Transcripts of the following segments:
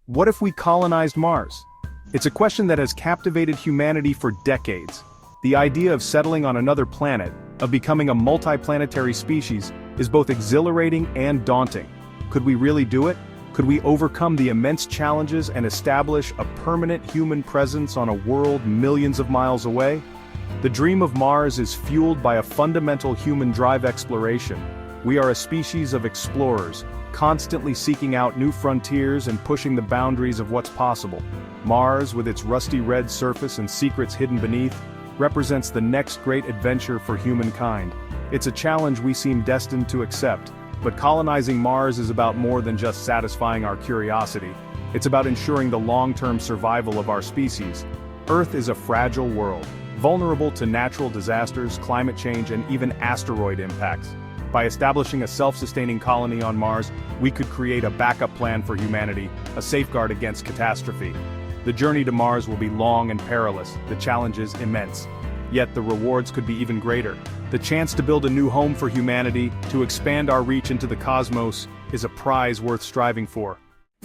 What if we colonized Mars? It's a question that has captivated humanity for decades. The idea of settling on another planet, of becoming a multiplanetary species, is both exhilarating and daunting. Could we really do it? Could we overcome the immense challenges and establish a permanent human presence on a world millions of miles away? The dream of Mars is fueled by a fundamental human drive exploration. We are a species of explorers, constantly seeking out new frontiers and pushing the boundaries of what's possible. Mars, with its rusty red surface and secrets hidden beneath, represents the next great adventure for humankind. It's a challenge we seem destined to accept, but colonizing Mars is about more than just satisfying our curiosity. It's about ensuring the long-term survival of our species. Earth is a fragile world, vulnerable to natural disasters, climate change, and even asteroid impacts. By establishing a self-sustaining colony on Mars, we could create a backup plan for humanity, a safeguard against catastrophe. The journey to Mars will be long and perilous, the challenges immense. Yet the rewards could be even greater. The chance to build a new home for humanity, to expand our reach into the cosmos, is a prize worth striving for.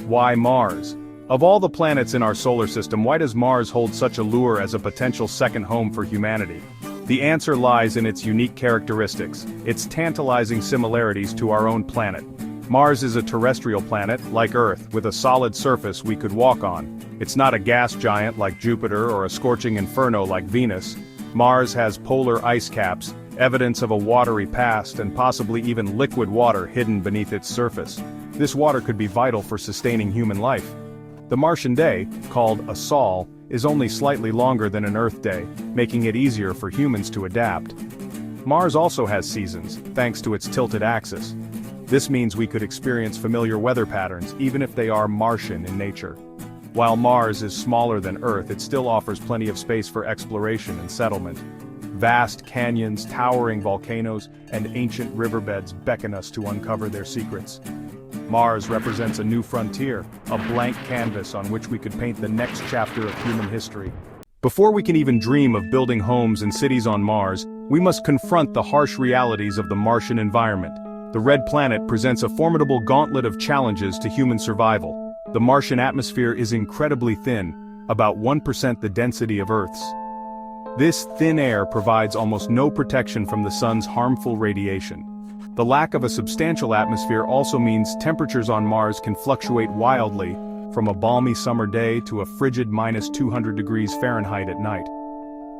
Why Mars? Of all the planets in our solar system, why does Mars hold such allure as a potential second home for humanity? The answer lies in its unique characteristics, its tantalizing similarities to our own planet. Mars is a terrestrial planet, like Earth, with a solid surface we could walk on. It's not a gas giant like Jupiter or a scorching inferno like Venus. Mars has polar ice caps, evidence of a watery past, and possibly even liquid water hidden beneath its surface. This water could be vital for sustaining human life. The Martian day, called a sol, is only slightly longer than an Earth day, making it easier for humans to adapt. Mars also has seasons, thanks to its tilted axis. This means we could experience familiar weather patterns, even if they are Martian in nature. While Mars is smaller than Earth, it still offers plenty of space for exploration and settlement. Vast canyons, towering volcanoes, and ancient riverbeds beckon us to uncover their secrets. Mars represents a new frontier, a blank canvas on which we could paint the next chapter of human history. Before we can even dream of building homes and cities on Mars, we must confront the harsh realities of the Martian environment. The Red Planet presents a formidable gauntlet of challenges to human survival. The Martian atmosphere is incredibly thin, about 1% the density of Earth's. This thin air provides almost no protection from the sun's harmful radiation. The lack of a substantial atmosphere also means temperatures on Mars can fluctuate wildly, from a balmy summer day to a frigid -200 degrees Fahrenheit at night.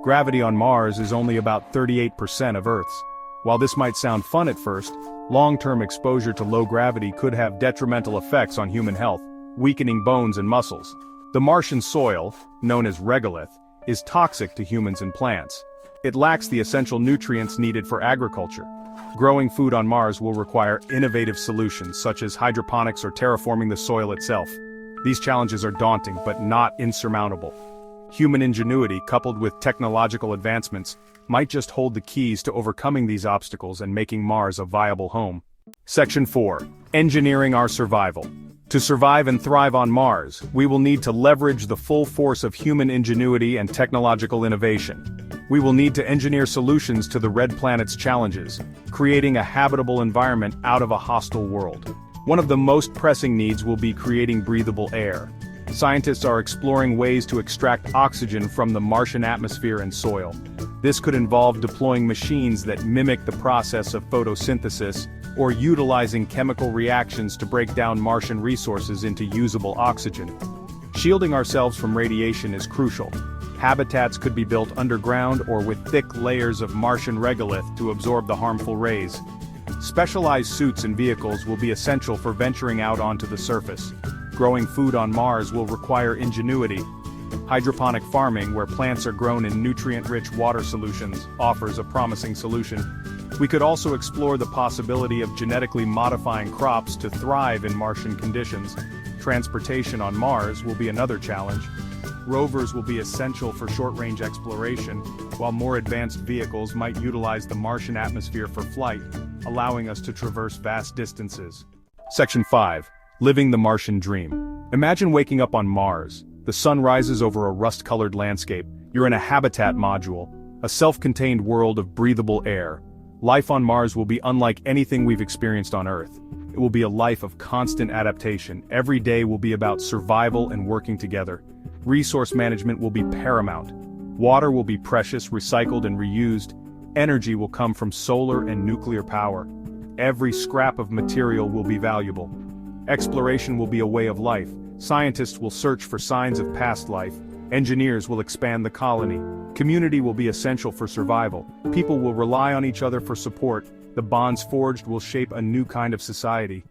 Gravity on Mars is only about 38% of Earth's. While this might sound fun at first, long-term exposure to low gravity could have detrimental effects on human health, weakening bones and muscles. The Martian soil, known as regolith, is toxic to humans and plants. It lacks the essential nutrients needed for agriculture. Growing food on Mars will require innovative solutions such as hydroponics or terraforming the soil itself. These challenges are daunting but not insurmountable. Human ingenuity coupled with technological advancements might just hold the keys to overcoming these obstacles and making Mars a viable home. Section 4. Engineering our survival. To survive and thrive on Mars, we will need to leverage the full force of human ingenuity and technological innovation. We will need to engineer solutions to the Red Planet's challenges, creating a habitable environment out of a hostile world. One of the most pressing needs will be creating breathable air. Scientists are exploring ways to extract oxygen from the Martian atmosphere and soil. This could involve deploying machines that mimic the process of photosynthesis, or utilizing chemical reactions to break down Martian resources into usable oxygen. Shielding ourselves from radiation is crucial. Habitats could be built underground or with thick layers of Martian regolith to absorb the harmful rays. Specialized suits and vehicles will be essential for venturing out onto the surface. Growing food on Mars will require ingenuity. Hydroponic farming, where plants are grown in nutrient-rich water solutions, offers a promising solution. We could also explore the possibility of genetically modifying crops to thrive in Martian conditions. Transportation on Mars will be another challenge. Rovers will be essential for short-range exploration, while more advanced vehicles might utilize the Martian atmosphere for flight, allowing us to traverse vast distances. Section 5. Living the Martian Dream. Imagine waking up on Mars. The sun rises over a rust-colored landscape. You're in a habitat module, a self-contained world of breathable air. Life on Mars will be unlike anything we've experienced on Earth. It It will be a life of constant adaptation. Every day will be about survival and working together. Resource management will be paramount. Water will be precious, recycled and reused. Energy will come from solar and nuclear power. Every scrap of material will be valuable. Exploration will be a way of life. Scientists will search for signs of past life. Engineers will expand the colony. Community will be essential for survival. People will rely on each other for support. The bonds forged will shape a new kind of society.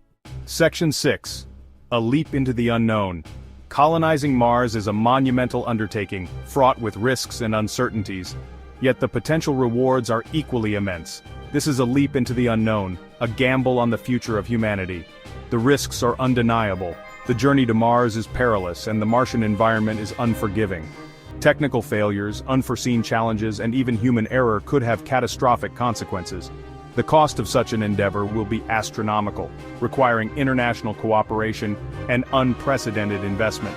Section 6. A leap into the unknown. Colonizing Mars is a monumental undertaking, fraught with risks and uncertainties. Yet the potential rewards are equally immense. This is a leap into the unknown, a gamble on the future of humanity. The risks are undeniable. The journey to Mars is perilous and the Martian environment is unforgiving. Technical failures, unforeseen challenges, and even human error could have catastrophic consequences. The cost of such an endeavor will be astronomical, requiring international cooperation and unprecedented investment.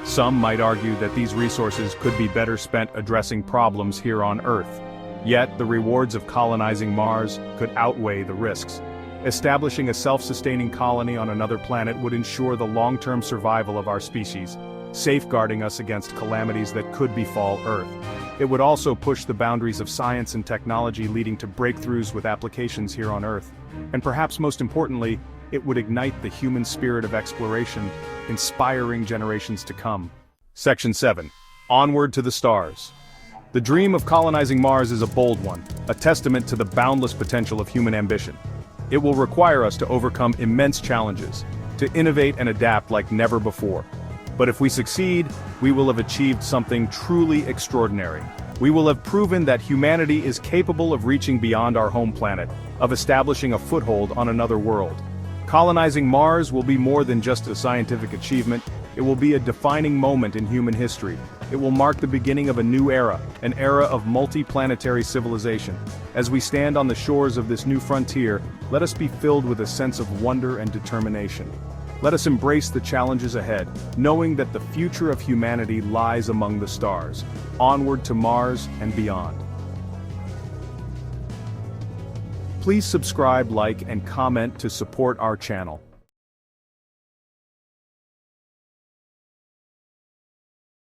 Some might argue that these resources could be better spent addressing problems here on Earth. Yet, the rewards of colonizing Mars could outweigh the risks. Establishing a self-sustaining colony on another planet would ensure the long-term survival of our species, safeguarding us against calamities that could befall Earth. It would also push the boundaries of science and technology, leading to breakthroughs with applications here on Earth. And perhaps most importantly, it would ignite the human spirit of exploration, inspiring generations to come. Section 7. Onward to the stars. The dream of colonizing Mars is a bold one, a testament to the boundless potential of human ambition. It will require us to overcome immense challenges, to innovate and adapt like never before. But if we succeed, we will have achieved something truly extraordinary. We will have proven that humanity is capable of reaching beyond our home planet, of establishing a foothold on another world. Colonizing Mars will be more than just a scientific achievement, it will be a defining moment in human history. It will mark the beginning of a new era, an era of multi-planetary civilization. As we stand on the shores of this new frontier, let us be filled with a sense of wonder and determination. Let us embrace the challenges ahead, knowing that the future of humanity lies among the stars, onward to Mars and beyond. Please subscribe, like, and comment to support our channel.